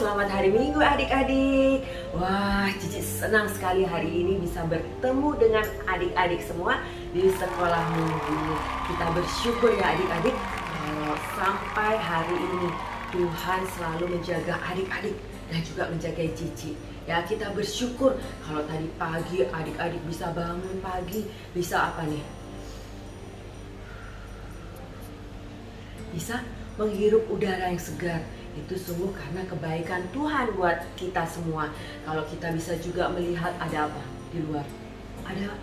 Selamat hari Minggu adik-adik. Wah, Cici senang sekali hari ini bisa bertemu dengan adik-adik semua di sekolah minggu. Kita bersyukur ya adik-adik kalau sampai hari ini Tuhan selalu menjaga adik-adik dan juga menjaga Cici. Ya, kita bersyukur kalau tadi pagi adik-adik bisa bangun pagi, bisa apa nih? Bisa menghirup udara yang segar. Itu sungguh karena kebaikan Tuhan buat kita semua. Kalau kita bisa juga melihat ada apa di luar, ada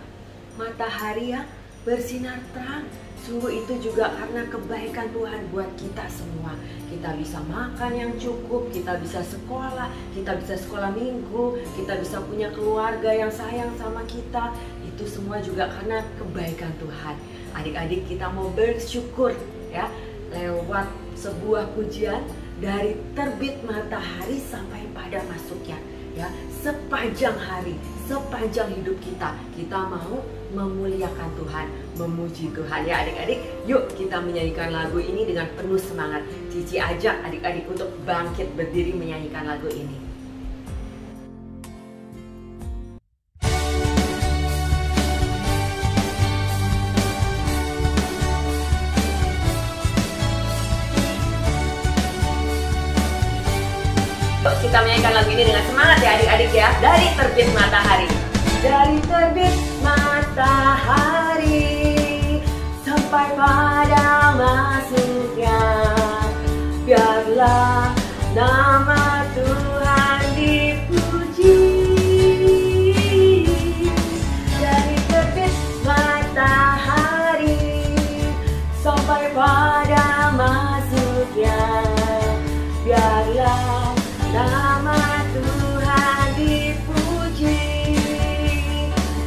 matahari yang bersinar terang. Sungguh itu juga karena kebaikan Tuhan buat kita semua. Kita bisa makan yang cukup, kita bisa sekolah minggu, kita bisa punya keluarga yang sayang sama kita. Itu semua juga karena kebaikan Tuhan. Adik-adik, kita mau bersyukur ya lewat sebuah pujian. Dari terbit matahari sampai pada masuknya, ya, sepanjang hari, sepanjang hidup kita mau memuliakan Tuhan, memuji Tuhan ya adik-adik. Yuk kita menyanyikan lagu ini dengan penuh semangat. Cici ajak adik-adik untuk bangkit berdiri menyanyikan lagu ini. Kita menyanyikan lagu ini dengan semangat ya adik-adik ya. Dari terbit matahari. Dari terbit matahari sampai pada masuknya, biarlah nama Tuhan dipuji. Dari terbit matahari sampai pada masuknya, biarlah nama Tuhan dipuji.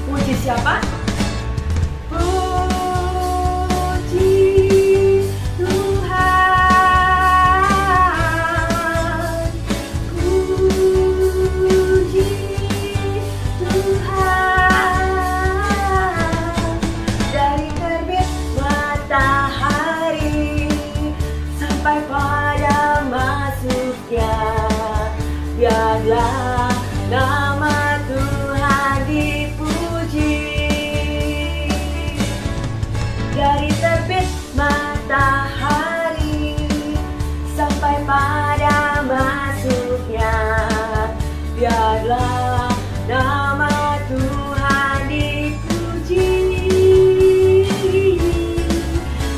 Puji siapa? Puji Tuhan. Puji Tuhan. Dari terbit matahari sampai pada masuknya, biarlah nama Tuhan dipuji. Dari terbit matahari sampai pada masuknya, biarlah nama Tuhan dipuji.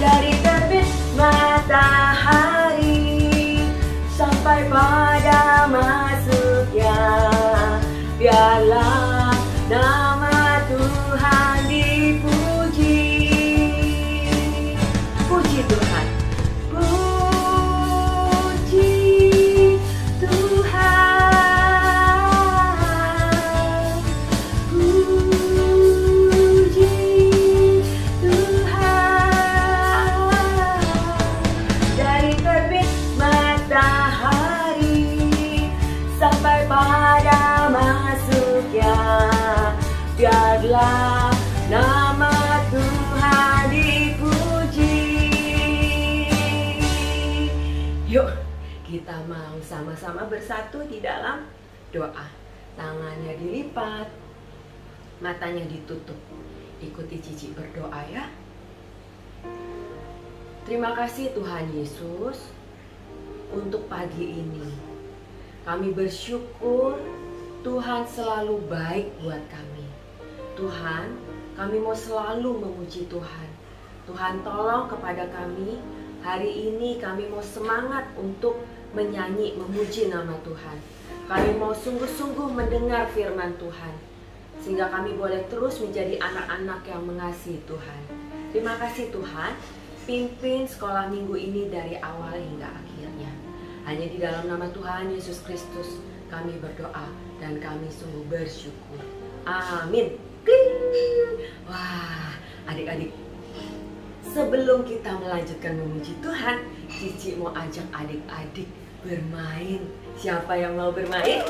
Dari terbit matahari sampai pada masuknya, biarlah nama Tuhan dipuji. Puji Tuhan. Puji Tuhan. Puji Tuhan. Dari terbit matahari sampai pada masuknya, biarlah nama Tuhan dipuji. Yuk, kita mau sama-sama bersatu di dalam doa. Tangannya dilipat, matanya ditutup. Ikuti Cici berdoa ya. Terima kasih Tuhan Yesus untuk pagi ini. Kami bersyukur Tuhan selalu baik buat kami. Tuhan, kami mau selalu memuji Tuhan. Tuhan tolong kepada kami. Hari ini kami mau semangat untuk menyanyi, memuji nama Tuhan. Kami mau sungguh-sungguh mendengar firman Tuhan, sehingga kami boleh terus menjadi anak-anak yang mengasihi Tuhan. Terima kasih Tuhan, pimpin sekolah minggu ini dari awal hingga akhirnya. Hanya di dalam nama Tuhan Yesus Kristus kami berdoa dan kami sungguh bersyukur. Amin. Wah, adik-adik, sebelum kita melanjutkan memuji Tuhan, Cici mau ajak adik-adik bermain. Siapa yang mau bermain?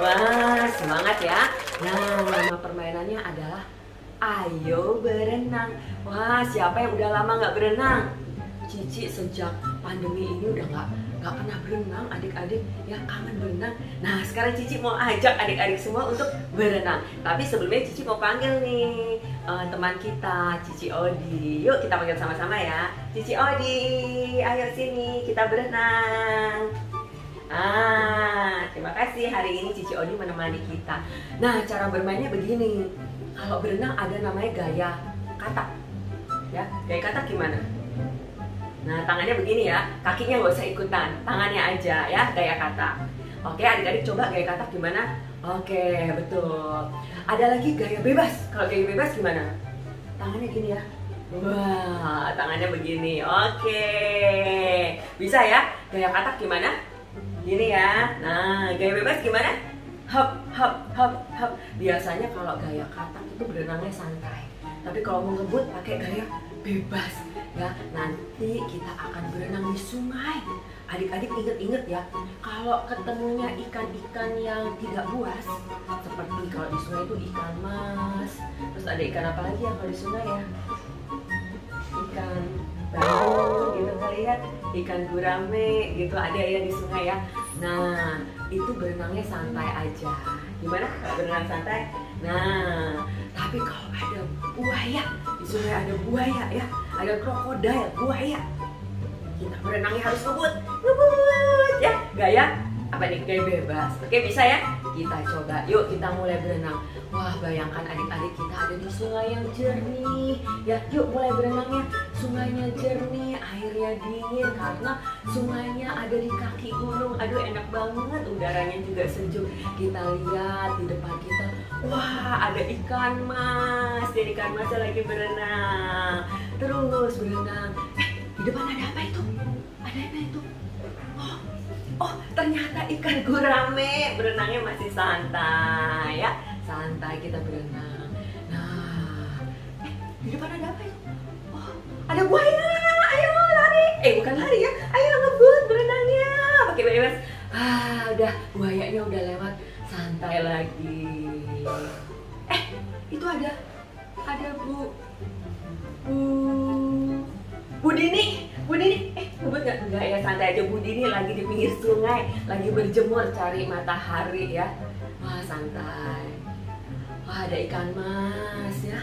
Wah, semangat ya. Nah, nama permainannya adalah Ayo Berenang. Wah, siapa yang udah lama nggak berenang? Cici sejak pandemi ini udah nggak pernah berenang, adik-adik ya, kangen berenang. Nah, sekarang Cici mau ajak adik-adik semua untuk berenang. Tapi sebelumnya Cici mau panggil nih teman kita, Cici Odi. Yuk kita panggil sama-sama ya. Cici Odi, ayo sini kita berenang. Terima kasih, hari ini Cici Odi menemani kita. Nah, cara bermainnya begini. Kalau berenang ada namanya gaya katak. Ya, gaya katak gimana? Nah, tangannya begini ya, kakinya nggak usah ikutan, tangannya aja ya, gaya katak. Oke, adik-adik coba gaya katak gimana? Oke, betul. Ada lagi gaya bebas. Kalau gaya bebas gimana? Tangannya gini ya. Wah, tangannya begini. Oke, bisa ya? Gaya katak gimana? Gini ya. Nah, gaya bebas gimana? Hop, hop, hop, hop. Biasanya kalau gaya katak itu berenangnya santai. Tapi kalau mau ngebut pakai gaya bebas ya. Nanti kita akan berenang di sungai. Adik-adik inget-inget ya, kalau ketemunya ikan-ikan yang tidak buas, seperti kalau di sungai itu ikan mas, terus ada ikan apa lagi ya kalau di sungai ya? Ikan bandeng gitu kali ya, ikan gurame gitu ada ya di sungai ya. Nah, itu berenangnya santai aja. Gimana kalau berenang santai? Nah, tapi kalau ada buaya, di sungai ada buaya ya, ada krokodil, buaya, kita berenangnya harus ngebut ya, gaya apa nih, gaya bebas. Oke, bisa ya? Kita coba, yuk kita mulai berenang. Wah, bayangkan adik-adik kita ada di sungai yang jernih ya. Yuk mulai berenangnya. Sungainya jernih, airnya dingin karena sungainya ada di kaki gunung. Aduh, enak banget, udaranya juga sejuk. Kita lihat di depan kita, wah, ada ikan mas. Jadi ikan masnya lagi berenang. Terus berenang. Di depan ada apa itu? Ada apa itu? Oh, ternyata ikan gurame. Berenangnya masih santai ya. Santai kita berenang. Nah, di depan ada apa itu? Oh, ada buaya. Ayo lari. Bukan lari ya. Ayo ngebut berenangnya. Pakai bebas. Udah, buayanya udah lewat. Santai lagi. Itu ada Bu Dini. Bu Dini, ngebut nggak? Enggak ya, santai aja. Bu Dini lagi di pinggir sungai, lagi berjemur cari matahari ya. Wah, santai. Wah, ada ikan mas ya.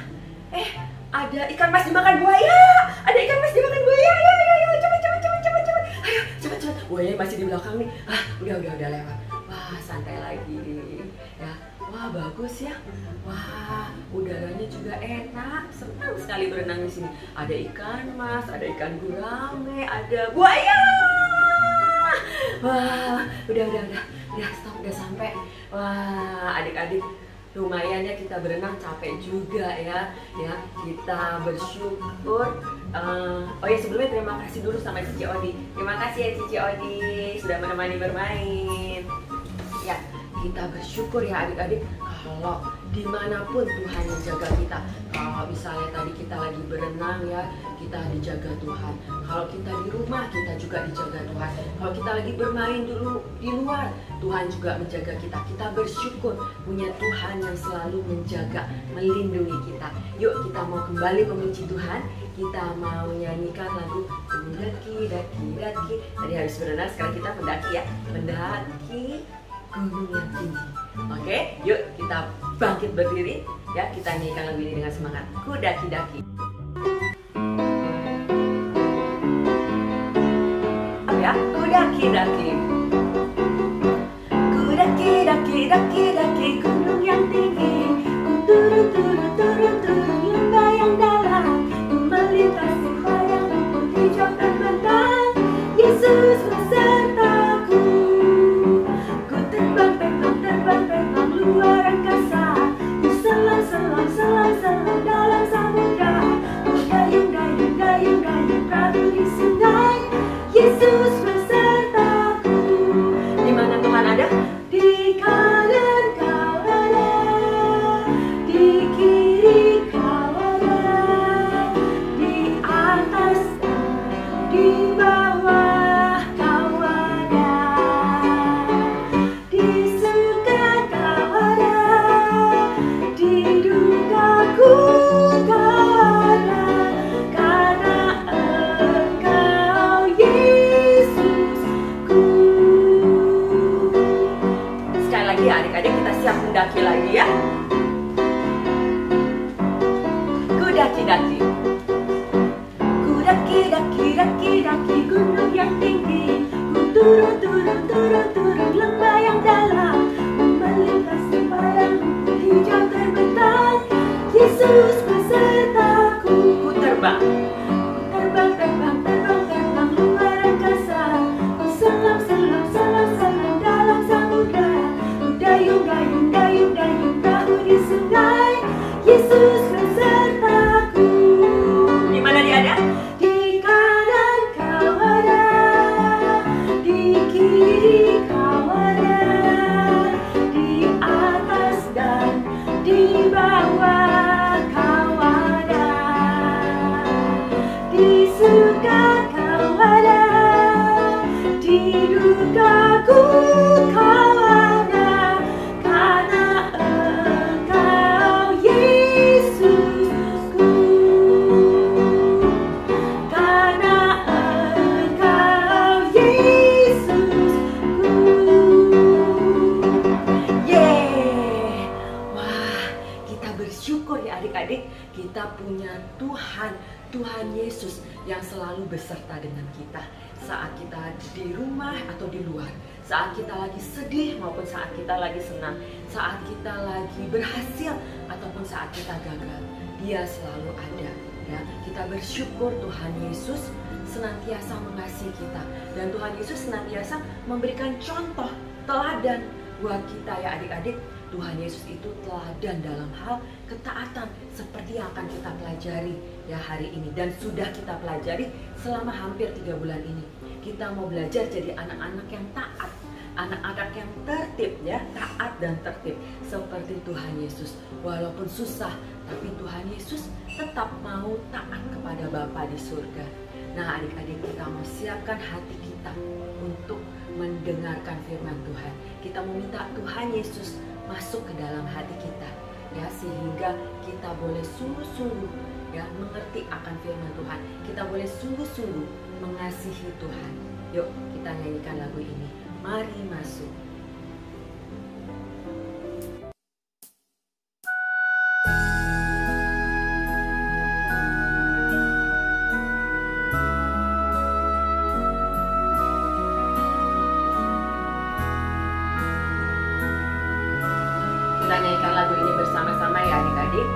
Ada ikan mas dimakan buaya. Ada ikan mas dimakan buaya. Ayo, cepet. Ayo, cepet. Buaya masih di belakang nih. Udah lewat. Wah, santai lagi ya. Wah, bagus ya. Wah, udaranya juga enak. Senang sekali berenang di sini. Ada ikan mas, ada ikan gurame, ada buaya. Wah, udah stop, udah sampai. Wah, adik-adik, lumayan ya kita berenang, capek juga ya. Kita bersyukur. Oh ya, sebelumnya terima kasih dulu sama Cici Odi. Terima kasih ya Cici Odi sudah menemani bermain. Ya, kita bersyukur ya adik-adik kalau dimanapun Tuhan menjaga kita. Kalau misalnya tadi kita lagi berenang ya, kita dijaga Tuhan. Kalau kita di rumah, kita juga dijaga Tuhan. Kalau kita lagi bermain dulu di luar, Tuhan juga menjaga kita. Kita bersyukur punya Tuhan yang selalu menjaga, melindungi kita. Yuk kita mau kembali memuji Tuhan. Kita mau nyanyikan lagu Mendaki, Daki. Tadi habis berenang, sekarang kita mendaki ya. Mendaki gunung yang tinggi. Oke, yuk kita bangkit berdiri ya, kita nyanyikan lagu ini dengan semangat. Ku daki-daki. Ya, ku daki-daki. Ku daki-daki gunung yang tinggi. Ku turun lembah yang dalam. Ku melintasi padang rumput hijau terbentang. Yesus besertaku. Terbang luar angkasa, ku selang dalam samudra, ku dayung perahu di sungai. Yesus besertaku. Di mana Tuhan ada? Di kanan kau ada. daki-daki. Ku daki-daki gunung yang tinggi, ku turun lembah yang dalam, ku melintasi padang hijau terbentang. Yesus besertaku. Ku terbang luar angkasa, ku selam dalam samudra, ku dayung perahu di sungai. Yesus besertaku. Di mana dia ada? Di kanan kau ada, di kiri kau ada, di atas dan di bawah kau ada, di surga kau ada, di dukaku kau ada, karena Engkau Yesusku, karena Engkau Yesusku. Yeay. Wah, kita bersyukur ya adik-adik, kita punya Tuhan Yesus yang selalu beserta dengan kita saat kita di rumah atau di luar, saat kita lagi sedih maupun saat kita lagi senang, saat kita lagi berhasil ataupun saat kita gagal. Dia selalu ada ya. Kita bersyukur Tuhan Yesus senantiasa mengasihi kita, dan Tuhan Yesus senantiasa memberikan contoh teladan buat kita ya adik-adik. Tuhan Yesus itu teladan dalam hal ketaatan seperti yang akan kita pelajari ya hari ini, dan sudah kita pelajari selama hampir 3 bulan ini. Kita mau belajar jadi anak-anak yang taat, anak-anak yang tertib ya, taat dan tertib seperti Tuhan Yesus. Walaupun susah, tapi Tuhan Yesus tetap mau taat kepada Bapa di surga. Nah adik-adik, kita mau siapkan hati kita untuk mendengarkan firman Tuhan. Kita mau minta Tuhan Yesus masuk ke dalam hati kita ya, sehingga kita boleh sungguh-sungguh ya mengerti akan firman Tuhan. Kita boleh sungguh-sungguh mengasihi Tuhan. Yuk kita nyanyikan lagu ini, Mari Masuk. Kita nyanyikan lagu ini bersama-sama ya adik-adik.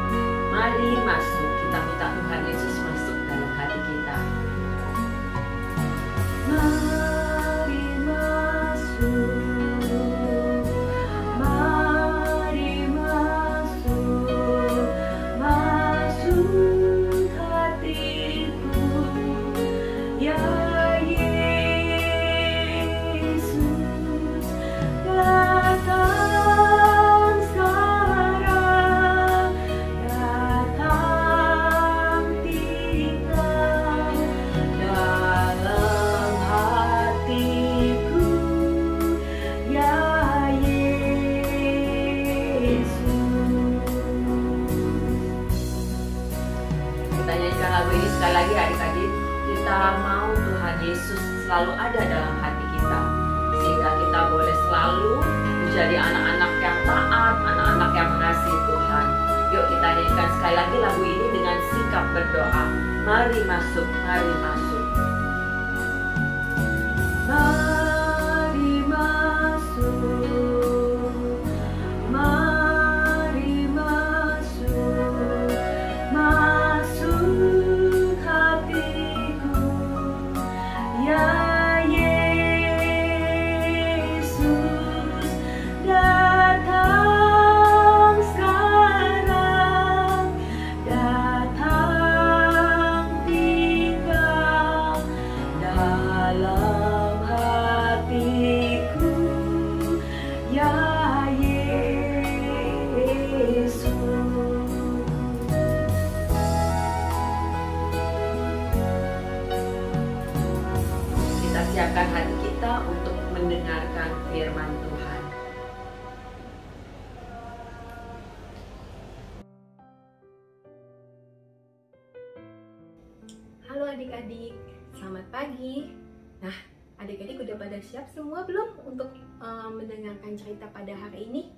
Mari masuk. Kita minta Tuhan Yesus masuk dalam hati kita. Mari masuk, mari masuk, masuk hatiku ya Yesus, datang. Lagu ini sekali lagi adik-adik, kita mau Tuhan Yesus selalu ada dalam hati kita, sehingga kita boleh selalu menjadi anak-anak yang taat, anak-anak yang mengasihi Tuhan. Yuk kita nyanyikan sekali lagi lagu ini dengan sikap berdoa. Mari masuk, mari masuk. Mari masuk, mari masuk, masuk hatiku ya Yesus, datang sekarang, datang tinggal dalam hatiku ya Yesus. Kita siapkan hati kita untuk mendengarkan firman Tuhan. Halo adik-adik, selamat pagi. Nah, adik-adik udah pada siap semua belum untuk mendengarkan cerita pada hari ini?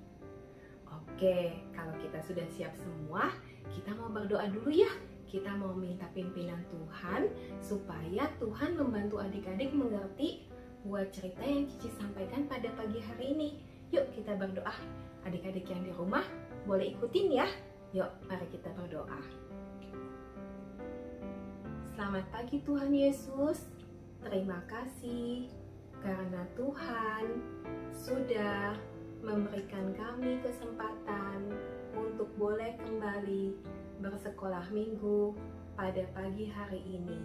Oke, kalau kita sudah siap semua, kita mau berdoa dulu ya. kita mau minta pimpinan Tuhan supaya Tuhan membantu adik-adik mengerti buat cerita yang Cici sampaikan pada pagi hari ini. Yuk kita berdoa. Adik-adik yang di rumah boleh ikutin ya. Yuk mari kita berdoa. Selamat pagi Tuhan Yesus. Terima kasih karena Tuhan sudah memberikan kami kesempatan untuk boleh kembali bersekolah minggu pada pagi hari ini.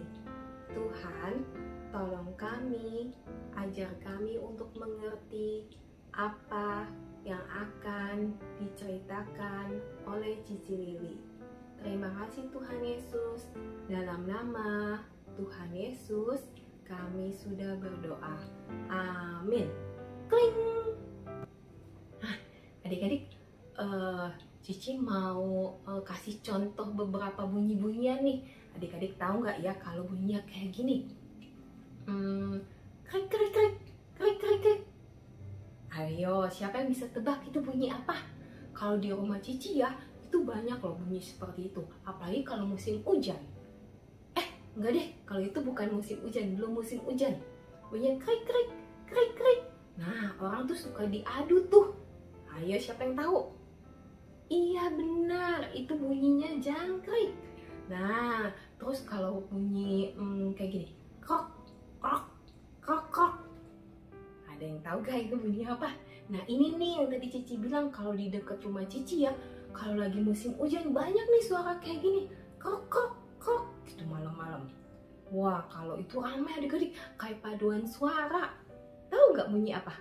Tuhan, tolong kami, ajar kami untuk mengerti apa yang akan diceritakan oleh Cici Lili. Terima kasih Tuhan Yesus. Dalam nama Tuhan Yesus, kami sudah berdoa. Amin. Kling. Adik-adik, Cici mau kasih contoh beberapa bunyi-bunyian nih. Adik-adik tahu nggak ya kalau bunyinya kayak gini? Krik krik krik, krik krik krik. Ayo, siapa yang bisa tebak itu bunyi apa? Kalau di rumah Cici ya, itu banyak loh bunyi seperti itu. Apalagi kalau musim hujan. Enggak deh, kalau itu bukan musim hujan, belum musim hujan. Bunyinya krik krik, krik krik. Nah, orang tuh suka diadu tuh. Ayo, siapa yang tahu? Iya benar, itu bunyinya jangkrik. Nah, terus kalau bunyi kayak gini, krok, krok, krok, krok. Ada yang tahu gak itu bunyi apa? Nah ini nih yang tadi Cici bilang, kalau di dekat rumah Cici ya, kalau lagi musim hujan banyak nih suara kayak gini, krok, krok, krok, gitu malam-malam. Wah, kalau itu ramai adik-adik, kayak paduan suara. Tahu gak bunyi apa?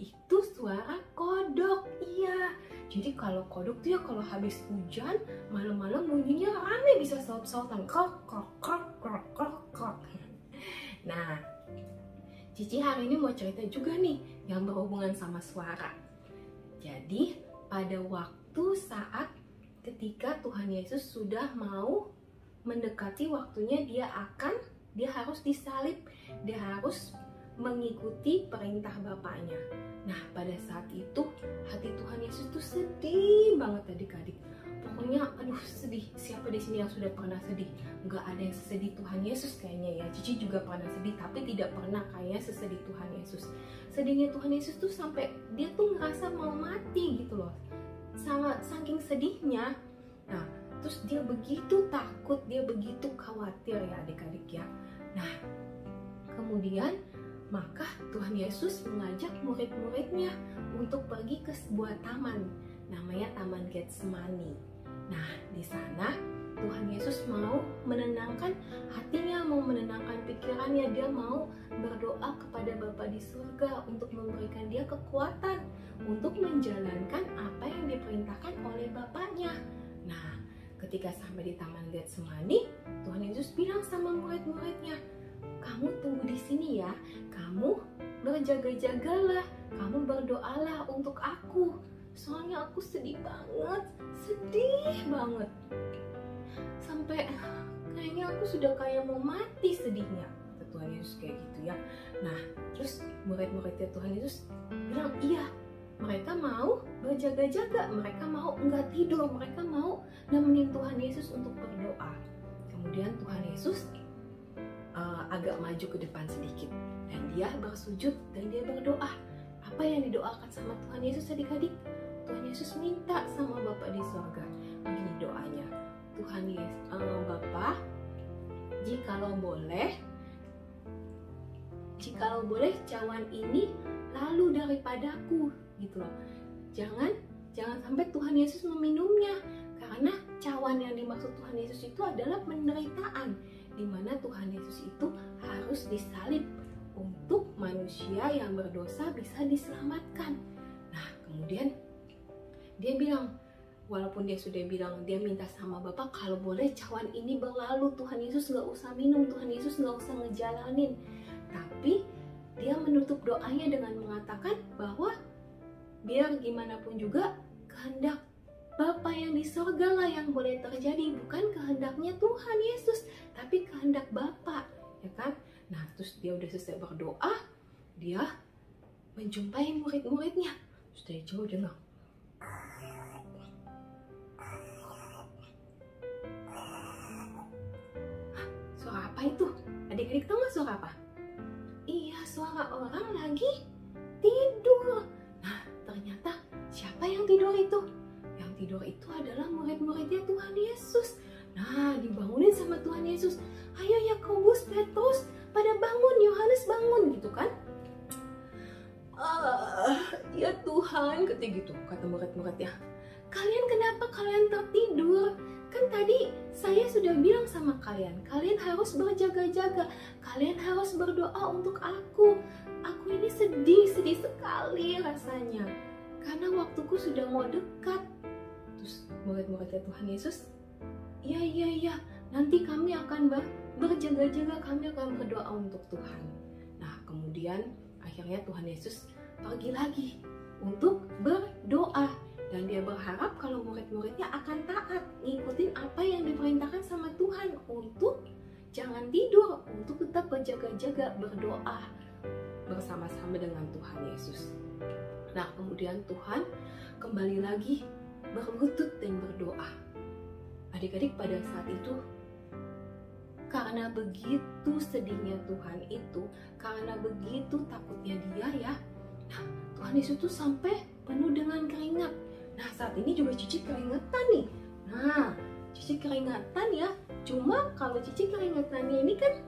Itu suara kodok, iya. Jadi kalau kodok tuh ya kalau habis hujan malam-malam bunyinya rame, bisa saut-sautan krok krok krok krok krok krok. Nah, Cici hari ini mau cerita juga nih yang berhubungan sama suara. Jadi pada waktu saat ketika Tuhan Yesus sudah mau mendekati waktunya dia harus disalib, dia harus mengikuti perintah Bapaknya. Nah, pada saat itu hati Tuhan Yesus tuh sedih banget adik-adik. Pokoknya aduh sedih. Siapa di sini yang sudah pernah sedih? Nggak ada yang sesedih Tuhan Yesus kayaknya ya. Cici juga pernah sedih, tapi tidak pernah kayaknya sesedih Tuhan Yesus. Sedihnya Tuhan Yesus tuh sampai dia tuh ngerasa mau mati gitu loh. Sangat saking sedihnya. Nah, terus dia begitu takut, dia begitu khawatir ya adik-adik ya. Nah, kemudian maka Tuhan Yesus mengajak murid-muridnya untuk pergi ke sebuah taman, namanya Taman Getsemani. Nah, di sana Tuhan Yesus mau menenangkan hatinya, mau menenangkan pikirannya, dia mau berdoa kepada Bapa di surga untuk memberikan dia kekuatan untuk menjalankan apa yang diperintahkan oleh Bapaknya. Nah, ketika sampai di Taman Getsemani, Tuhan Yesus bilang sama murid-muridnya, kamu tunggu di sini ya, kamu berjaga-jagalah, kamu berdoalah untuk aku. Soalnya aku sedih banget. Sampai kayaknya aku sudah kayak mau mati sedihnya. Kata Tuhan Yesus kayak gitu ya. Nah, terus murid-muridnya Tuhan Yesus bilang, iya, mereka mau berjaga-jaga, mereka mau enggak tidur, mereka mau nemenin Tuhan Yesus untuk berdoa. Kemudian Tuhan Yesus agak maju ke depan sedikit dan dia bersujud dan dia berdoa. Apa yang didoakan sama Tuhan Yesus adik-adik? Tuhan Yesus minta sama Bapa di surga. Begini doanya, Tuhan Yesus, Bapa, jikalau boleh cawan ini lalu daripadaku, gitu loh. Jangan sampai Tuhan Yesus meminumnya, karena cawan yang dimaksud Tuhan Yesus itu adalah penderitaan, di mana Tuhan Yesus itu harus disalib untuk manusia yang berdosa bisa diselamatkan. Nah, kemudian dia bilang, walaupun dia sudah bilang, dia minta sama Bapa, kalau boleh cawan ini berlalu, Tuhan Yesus nggak usah minum, Tuhan Yesus nggak usah ngejalanin. Tapi dia menutup doanya dengan mengatakan bahwa biar gimana pun juga kehendak Bapa yang di surga lah yang boleh terjadi, bukan kehendaknya Tuhan Yesus, tapi kehendak Bapa, ya kan? Nah, terus dia udah selesai berdoa, dia menjumpai murid-muridnya. Terus dari jauh dia bilang, Apa itu? Adik-adik tahu nggak suara apa? Iya, suara orang lagi tidur. Nah, ternyata siapa yang tidur itu? Yang tidur itu adalah murid-muridnya Tuhan Yesus. Nah, dibangunin sama Tuhan Yesus. Ayo Yakobus, Petrus, pada bangun, Yohanes bangun gitu kan? Ya Tuhan, kata gitu, kata murid-muridnya. Kalian kenapa kalian tertidur? Kan tadi saya sudah bilang sama kalian, kalian harus berjaga-jaga, kalian harus berdoa untuk aku. Aku ini sedih sekali rasanya, karena waktuku sudah mau dekat. Terus murid-muridnya Tuhan Yesus, iya, nanti kami akan berjaga-jaga, kami akan berdoa untuk Tuhan. Nah, kemudian akhirnya Tuhan Yesus pergi lagi untuk berdoa. Dan dia berharap kalau murid-muridnya akan taat, ngikutin apa yang diperintahkan sama Tuhan untuk jangan tidur, untuk tetap berjaga-jaga, berdoa bersama-sama dengan Tuhan Yesus. Nah, kemudian Tuhan kembali lagi berlutut dan berdoa. Adik-adik, pada saat itu, karena begitu sedihnya Tuhan itu, karena begitu takutnya dia ya, nah, Tuhan Yesus tuh sampai penuh dengan keringat. Nah, saat ini juga Cici keringetan nih. Nah, Cici keringatan ya. Cuma kalau Cici keringatannya ini kan,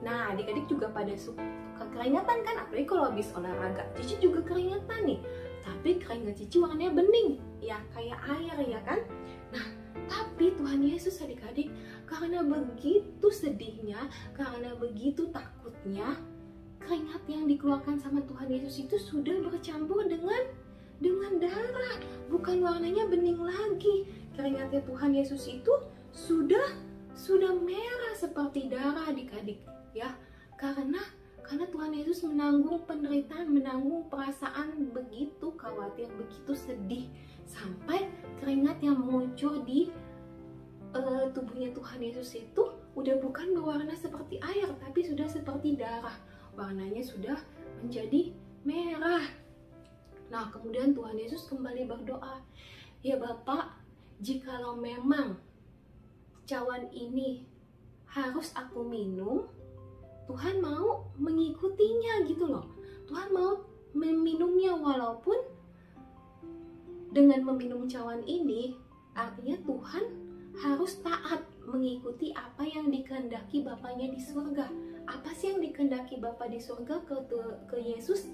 nah adik-adik juga pada suka keringatan kan, apalagi kalau habis olahraga. Cici juga keringatan nih. Tapi keringat Cici warnanya bening, ya kayak air ya kan. Nah, tapi Tuhan Yesus adik-adik, karena begitu sedihnya, karena begitu takutnya, keringat yang dikeluarkan sama Tuhan Yesus itu sudah bercampur dengan darah, bukan warnanya bening lagi. Keringatnya Tuhan Yesus itu sudah merah seperti darah adik-adik ya, karena Tuhan Yesus menanggung penderitaan, menanggung perasaan begitu khawatir, begitu sedih, sampai keringat yang mengucur di tubuhnya Tuhan Yesus itu udah bukan berwarna seperti air, tapi sudah seperti darah, warnanya sudah menjadi merah. Nah, kemudian Tuhan Yesus kembali berdoa, ya Bapak, jikalau memang cawan ini harus aku minum, Tuhan mau mengikutinya gitu loh. Tuhan mau meminumnya, walaupun dengan meminum cawan ini artinya Tuhan harus taat mengikuti apa yang dikehendaki Bapaknya di surga. Apa sih yang dikehendaki Bapa di surga ke Yesus?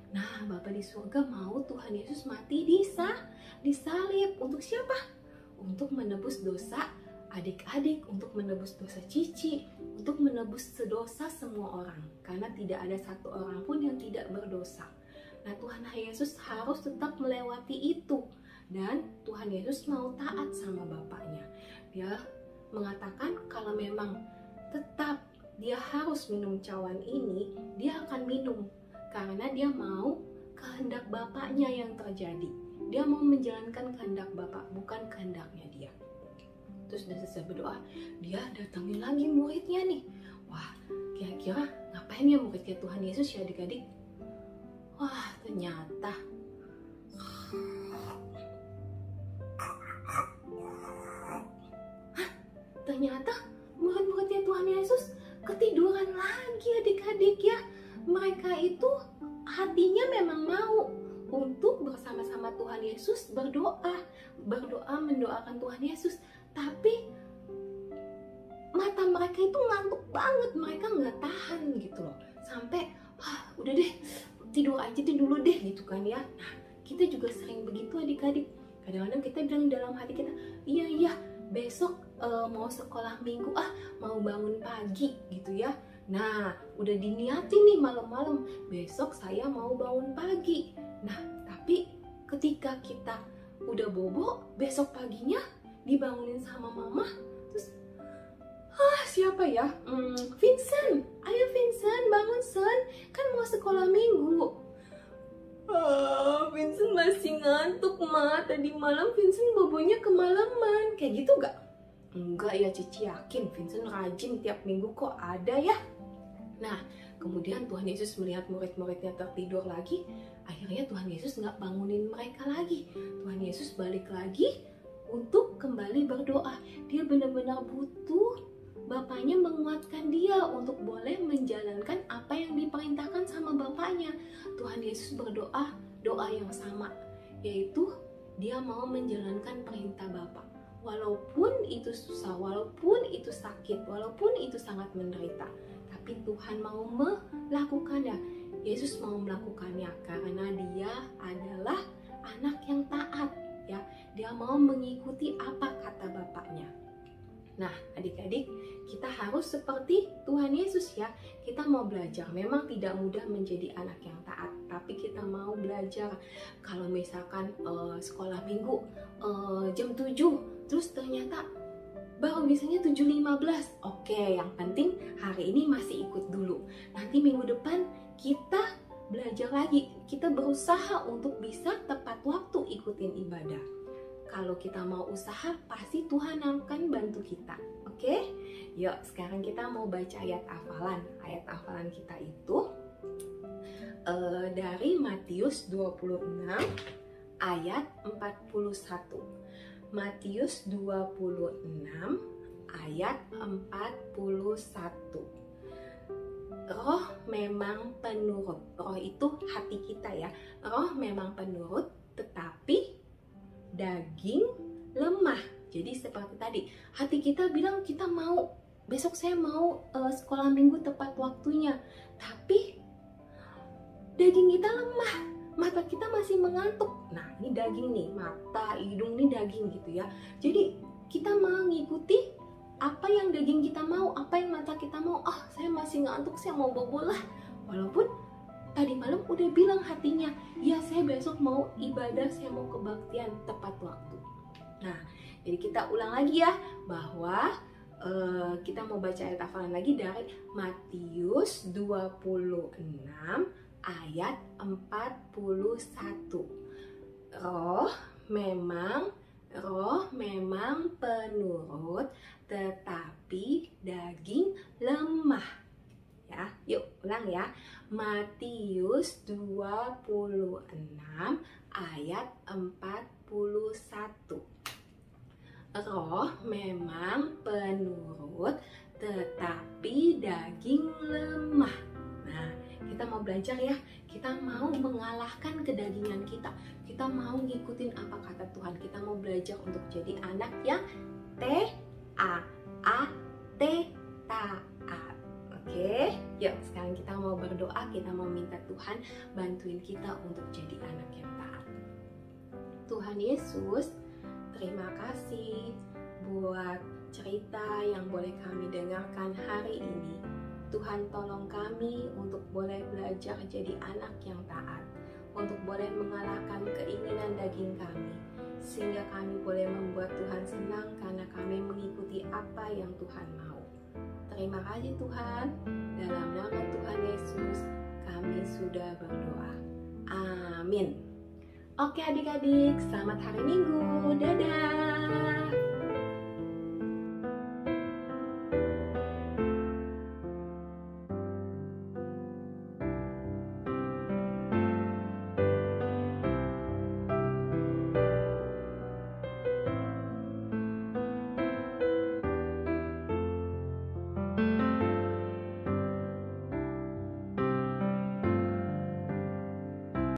Nah, Bapa di surga mau Tuhan Yesus mati disalib. Untuk siapa? Untuk menebus dosa adik-adik, untuk menebus dosa Cici, untuk menebus dosa semua orang. Karena tidak ada satu orang pun yang tidak berdosa. Nah, Tuhan Yesus harus tetap melewati itu. Dan Tuhan Yesus mau taat sama Bapaknya. Dia mengatakan kalau memang tetap dia harus minum cawan ini, dia akan minum. Karena dia mau kehendak Bapaknya yang terjadi. Dia mau menjalankan kehendak Bapak, bukan kehendaknya dia. Terus udah selesai berdoa, dia datangin lagi muridnya nih. Wah, kira-kira ngapain ya muridnya Tuhan Yesus ya adik-adik? Wah, ternyata murid-muridnya Tuhan Yesus ketiduran lagi adik-adik ya. Mereka itu hatinya memang mau untuk bersama-sama Tuhan Yesus berdoa mendoakan Tuhan Yesus, tapi mata mereka itu ngantuk banget, mereka nggak tahan gitu loh, sampai udah deh tidur aja dulu deh gitu kan ya. Nah, kita juga sering begitu adik-adik. Kadang-kadang kita bilang dalam hati kita, iya besok mau sekolah minggu, mau bangun pagi gitu ya. Nah, udah diniatin nih malam-malam, besok saya mau bangun pagi. Nah, tapi ketika kita udah bobo, besok paginya dibangunin sama mama, terus siapa ya? Vincent, ayo Vincent bangun Sen, kan mau sekolah minggu. Vincent masih ngantuk Ma, tadi malam Vincent bobonya kemalaman. Kayak gitu gak? Enggak ya Cici yakin Vincent rajin tiap minggu kok ada ya. Nah, kemudian Tuhan Yesus melihat murid-muridnya tertidur lagi. Akhirnya Tuhan Yesus nggak bangunin mereka lagi. Tuhan Yesus balik lagi untuk kembali berdoa. Dia benar-benar butuh bapaknya menguatkan dia untuk boleh menjalankan apa yang diperintahkan sama bapaknya. Tuhan Yesus berdoa doa yang sama, yaitu dia mau menjalankan perintah Bapa. Walaupun itu susah, walaupun itu sakit, walaupun itu sangat menderita, tapi Tuhan mau melakukannya. Yesus mau melakukannya karena dia adalah anak yang taat, ya. Dia mau mengikuti apa kata Bapaknya. Nah, adik-adik, kita harus seperti Tuhan Yesus, ya. Kita mau belajar. Memang tidak mudah menjadi anak yang taat, tapi kita mau belajar. Kalau misalkan sekolah minggu jam 7, terus ternyata baru misalnya 7.15. Oke, yang penting hari ini masih ikut dulu. Nanti minggu depan kita belajar lagi. Kita berusaha untuk bisa tepat waktu ikutin ibadah. Kalau kita mau usaha, pasti Tuhan akan bantu kita. Oke? Yuk, sekarang kita mau baca ayat hafalan. Ayat hafalan kita itu dari Matius 26 ayat 41. Matius 26 ayat 41. Roh memang penurut. Roh itu hati kita, ya. Roh memang penurut, tetapi daging lemah. Jadi seperti tadi, hati kita bilang kita mau, besok saya mau sekolah minggu tepat waktunya, tapi daging kita lemah, mata kita masih mengantuk. Nah, ini daging nih, mata, hidung ini daging gitu, ya. Jadi kita mau ngikuti apa yang daging kita mau, apa yang mata kita mau. Saya masih ngantuk, saya mau bobo lah. Walaupun tadi malam udah bilang hatinya, ya saya besok mau ibadah, saya mau kebaktian tepat waktu. Nah, jadi kita ulang lagi, ya, bahwa kita mau baca ayat hafalan lagi dari Matius 26 ayat 41. Roh memang penurut, tetapi daging lemah. Ya, yuk ulang, ya. Matius 26 ayat 41. Roh memang penurut, tetapi daging lemah. Nah, kita mau belajar, ya. Kita mau mengalahkan kedagingan kita. Kita mau ngikutin apa kata Tuhan. Kita mau belajar untuk jadi anak yang taat. Oke, yuk sekarang kita mau berdoa. Kita mau minta Tuhan bantuin kita untuk jadi anak yang taat. Tuhan Yesus, terima kasih buat cerita yang boleh kami dengarkan hari ini. Tuhan, tolong kami untuk boleh belajar jadi anak yang taat, untuk boleh mengalahkan keinginan daging kami, sehingga kami boleh membuat Tuhan senang karena kami mengikuti apa yang Tuhan mau. Terima kasih Tuhan, dalam nama Tuhan Yesus kami sudah berdoa. Amin. Oke adik-adik, selamat hari Minggu. Dadah.